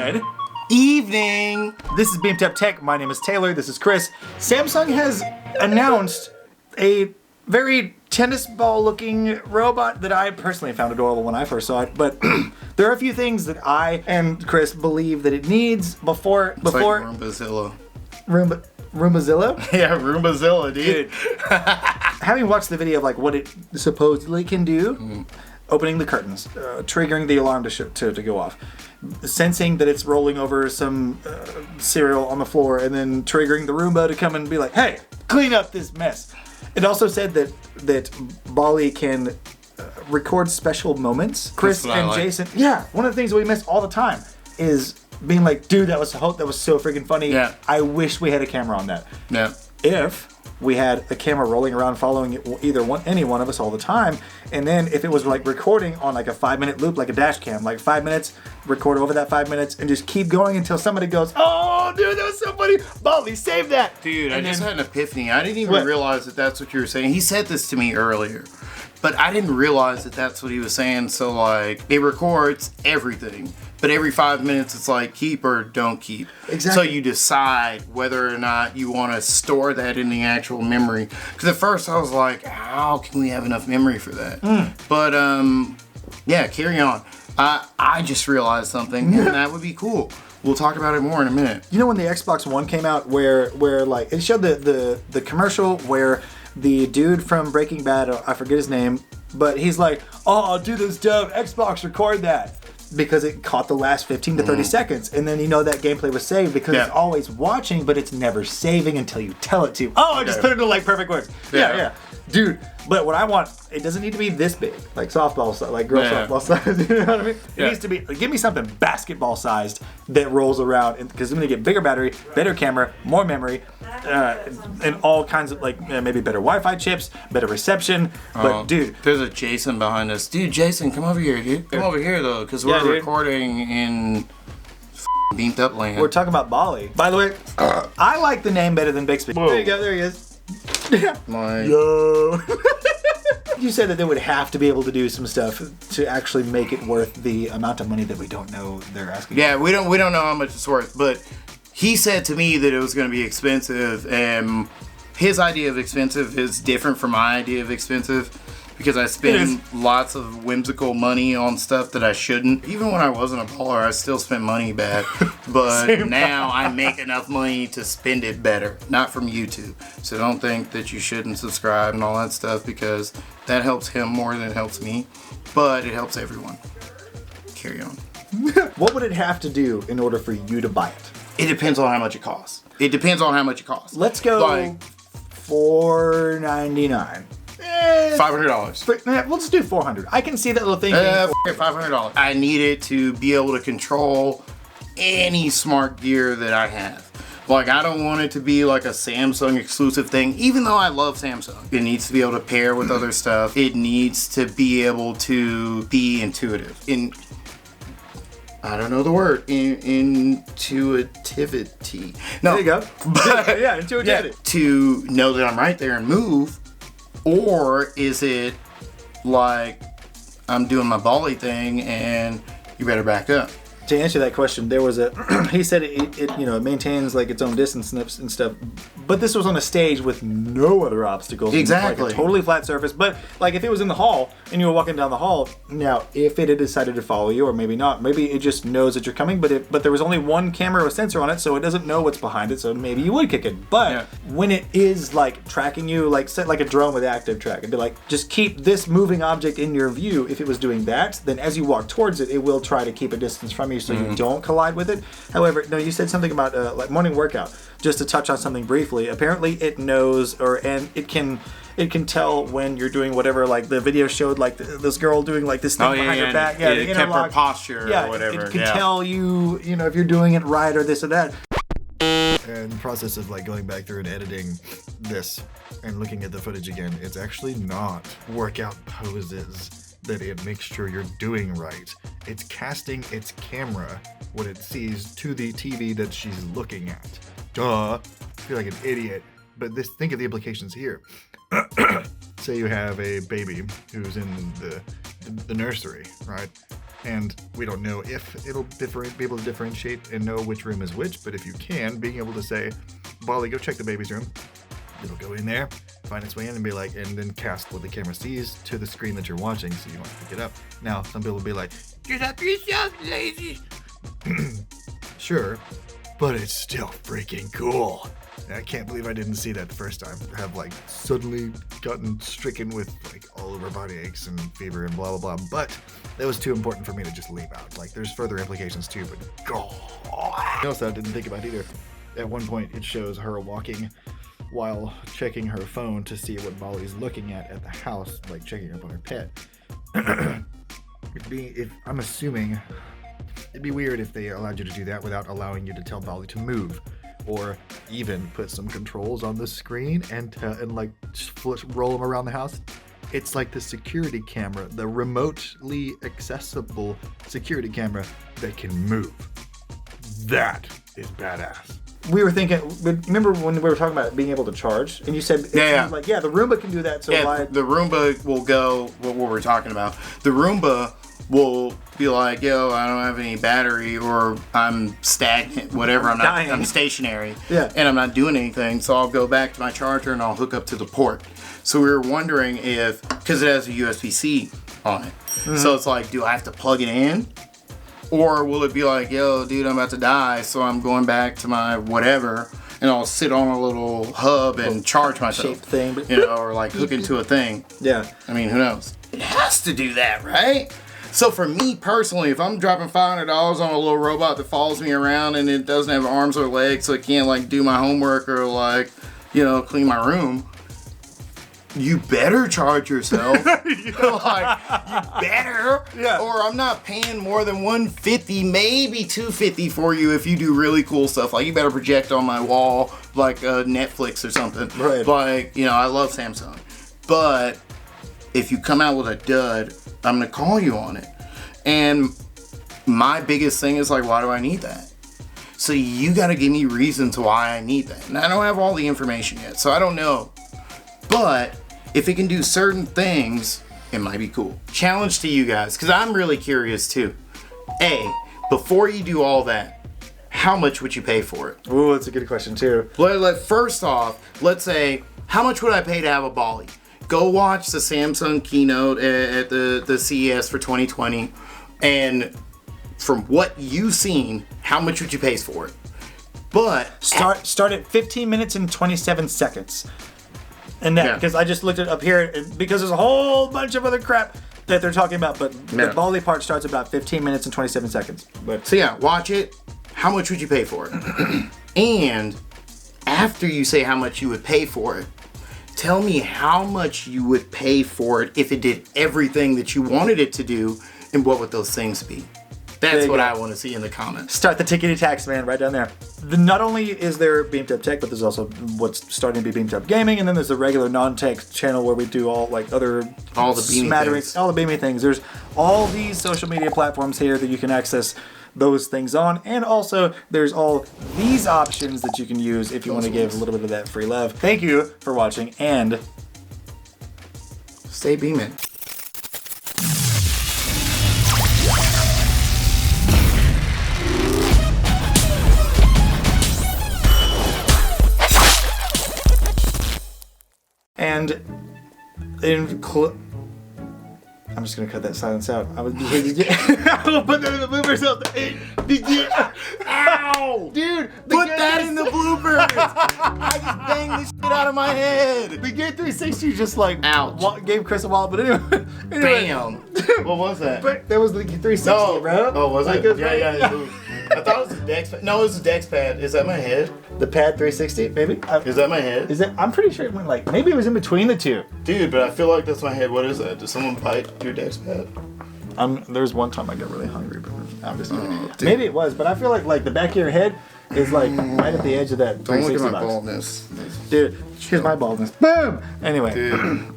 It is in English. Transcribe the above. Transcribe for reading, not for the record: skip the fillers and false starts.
Good evening. This is BeamtUp Tech. My name is Taylor. This is Chris. Samsung has announced a very tennis ball looking robot that I personally found adorable when I first saw it, but there are a few things that I and Chris believe that it needs before Like Roombazilla. Roomazilla? Yeah, Roombazilla, dude. Having watched the video of like what it supposedly can do, opening the curtains, triggering the alarm to go off, sensing that it's rolling over some cereal on the floor, and then triggering the Roomba to come and be like, hey, clean up this mess. It also said that Ballie can record special moments. Chris and Jason, one of the things that we miss all the time is being like, dude, that was so freaking funny. Yeah. I wish we had a camera on that. Yeah. If we had a camera rolling around following any one of us all the time, and then if it was like recording on like a 5-minute loop, like a dash cam, like 5 minutes, record over that 5 minutes, and just keep going until somebody goes, oh, dude, that was so funny. Ballie, save that. Dude, I just had an epiphany. I didn't even realize that that's what you were saying. He said this to me earlier, but I didn't realize that that's what he was saying. So like, it records everything. But every 5 minutes, it's like keep or don't keep. Exactly. So you decide whether or not you want to store that in the actual memory. Because at first I was like, how can we have enough memory for that? But yeah, carry on. I just realized something, and that would be cool. We'll talk about it more in a minute. You know when the Xbox One came out, where like it showed the commercial where the dude from Breaking Bad, I forget his name, but he's like, oh, dude, this dope. Xbox, record that. Because it caught the last 15 to 30 seconds. And then you know that gameplay was saved because it's always watching, but it's never saving until you tell it to. Oh, I just put it into like perfect words. Yeah. Dude, but what I want, it doesn't need to be this big, like softball size, like girl softball size. You know what I mean? It needs to be, give me something basketball sized that rolls around, because I'm gonna get bigger battery, better camera, more memory, and all kinds of like maybe better Wi-Fi chips, better reception. But dude, there's a Jason behind us. Dude, Jason, come over here, dude. Come over here though, because we're recording in BeamtUp land. We're talking about Ballie. By the way, I like the name better than Bixby. There you go. There he is. Yo. You said that they would have to be able to do some stuff to actually make it worth the amount of money that we don't know they're asking. Yeah, we don't know how much it's worth, but he said to me that it was going to be expensive, and his idea of expensive is different from my idea of expensive, because I spend lots of whimsical money on stuff that I shouldn't. Even when I wasn't a baller, I still spent money bad. But now I make enough money to spend it better. Not from YouTube. So don't think that you shouldn't subscribe and all that stuff, because that helps him more than it helps me. But it helps everyone. Carry on. What would it have to do in order for you to buy it? It depends on how much it costs. Let's go like $499. $500. We'll just do $400. I can see that little thing. $500. I need it to be able to control any smart gear that I have. Like, I don't want it to be like a Samsung exclusive thing, even though I love Samsung. It needs to be able to pair with other stuff. It needs to be able to be intuitive. I don't know the word. Intuitivity. No. There you go. But, yeah, intuitivity. Yeah, to know that I'm right there and move. Or is it like I'm doing my Ballie thing and you better back up? To answer that question, there was he said it maintains like its own distance and stuff, but this was on a stage with no other obstacles. Exactly. Like a totally flat surface. But like if it was in the hall and you were walking down the hall, now if it had decided to follow you, or maybe not, maybe it just knows that you're coming, but there was only one camera or sensor on it, so it doesn't know what's behind it, so maybe you would kick it. But when it is like tracking you, like set like a drone with active track, it'd be like, just keep this moving object in your view. If it was doing that, then as you walk towards it, it will try to keep a distance from you so you don't collide with it. However, no, you said something about like morning workout. Just to touch on something briefly, apparently it knows, and it can tell when you're doing whatever. Like the video showed, like this girl doing like this thing behind her back. Yeah, it kept her posture or whatever. It can tell you, if you're doing it right or this or that. And the process of like going back through and editing this and looking at the footage again, it's actually not workout poses that it makes sure you're doing right. It's casting its camera, what it sees, to the TV that she's looking at. Duh. I feel like an idiot. But think of the implications here. Say you have a baby who's in the nursery, right? And we don't know if it'll be able to differentiate and know which room is which, but if you can, being able to say, Ballie, go check the baby's room. It'll go in there, find its way in, and be like, and then cast what the camera sees to the screen that you're watching, so you don't have to pick it up. Now, some people will be like, "Get up yourself, lazy." Sure, but it's still freaking cool. I can't believe I didn't see that the first time. Have like suddenly gotten stricken with like all over body aches and fever and blah blah blah. But that was too important for me to just leave out. Like there's further implications too, but God. Also, I didn't think about either. At one point, it shows her walking while checking her phone to see what Ballie's looking at the house, like checking up on her pet. I'm assuming it'd be weird if they allowed you to do that without allowing you to tell Ballie to move, or even put some controls on the screen and like roll them around the house. It's like the security camera, the remotely accessible security camera that can move. That is badass. We were thinking, remember when we were talking about being able to charge? And you said, like, the Roomba can do that. So the Roomba will go, what we're talking about, the Roomba will be like, yo, I don't have any battery, or I'm stagnant, whatever, I'm stationary, and I'm not doing anything, so I'll go back to my charger and I'll hook up to the port. So we were wondering if, because it has a USB-C on it, so it's like, do I have to plug it in? Or will it be like, yo, dude, I'm about to die, so I'm going back to my whatever, and I'll sit on a little hub and charge myself. Shaped thing. You know, or like hook into a thing. Yeah. I mean, who knows? It has to do that, right? So for me personally, if I'm dropping $500 on a little robot that follows me around and it doesn't have arms or legs, so it can't like do my homework or like, you know, clean my room, you better charge yourself. Like, you better. Yeah. Or I'm not paying more than $150, maybe $250 for you if you do really cool stuff. Like, you better project on my wall like Netflix or something. Right. Like, you know, I love Samsung. But if you come out with a dud, I'm going to call you on it. And my biggest thing is like, why do I need that? So you got to give me reasons why I need that. And I don't have all the information yet, so I don't know. But if it can do certain things, it might be cool. Challenge to you guys, because I'm really curious too. A, before you do all that, how much would you pay for it? Ooh, that's a good question too. First off, let's say, how much would I pay to have a Ballie? Go watch the Samsung keynote at the CES for 2020, and from what you've seen, how much would you pay for it? But start at 15 minutes and 27 seconds. And that, because I just looked it up here, because there's a whole bunch of other crap that they're talking about, but the Ballie part starts about 15 minutes and 27 seconds. But so yeah, watch it. How much would you pay for it? And after you say how much you would pay for it, tell me how much you would pay for it if it did everything that you wanted it to do, and what would those things be? That's what I want to see in the comments. Start the tickety tax, man, right down there. Not only is there BeamtUp Tech, but there's also what's starting to be BeamtUp Gaming, and then there's the regular non-tech channel where we do all like other all the beamy things. There's all these social media platforms here that you can access those things on, and also there's all these options that you can use if you want to give a little bit of that free love. Thank you for watching, and stay beaming. And I'm just gonna cut that silence out. I will put that in the bloopers. Ow! Dude, put that in the bloopers! I just banged this shit out of my head! The Game 360 just like ouch. Gave Chris a wallop, but anyway. Bam! What was that? But that was the 360, bro. Oh, was it? Yeah. I thought it was a Dex pad. No, it was a Dex pad. Is that my head? The pad 360, maybe? Is that my head? Is it? I'm pretty sure it went like, maybe it was in between the two. Dude, but I feel like that's my head. What is that? Did someone bite your Dex pad? There's one time I got really hungry, but I'm just maybe it was, but I feel like the back of your head is like right at the edge of that 360 Don't look at my box. baldness. Dude, here's my baldness. Boom! Anyway. Dude.